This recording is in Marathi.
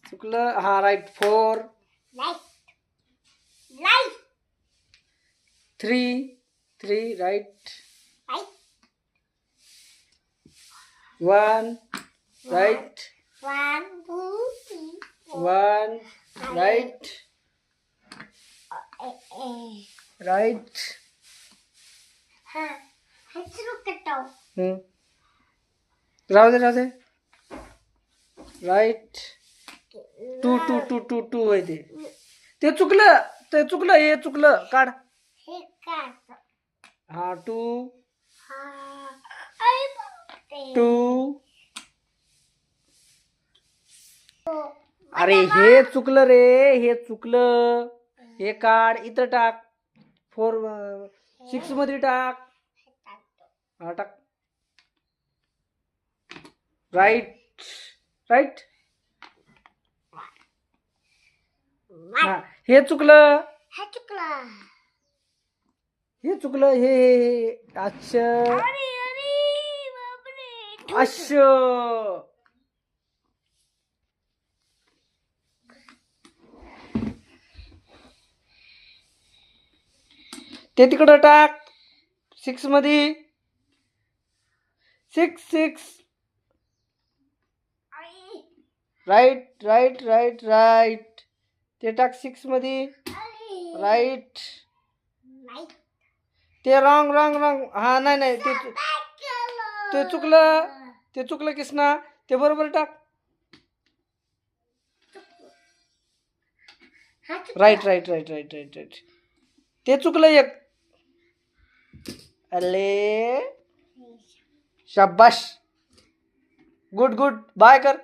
चुकलं. हा right. 4 3 right. 1 right. 1 right. Right. राहू दे. राईट. 2 आहे ते चुकलं. हे चुकलं. काढ. हा 2 अरे हे चुकलं रे. हे चुकलं. हे काढ. इथं टाक. 4 6 मध्ये टाक. हा टाक. राईट. हे चुकलं. हे अच्छा. ते तिकडं टाक. 6 मध्ये. 6 राईट. ते टाक 6 मध्ये. राईट. ते रॉंग. हा नाही ते चुकलं किसना. ते बरोबर टाक. राईट. ते चुकलं एक. अले शाबाश. गुड बाय कर.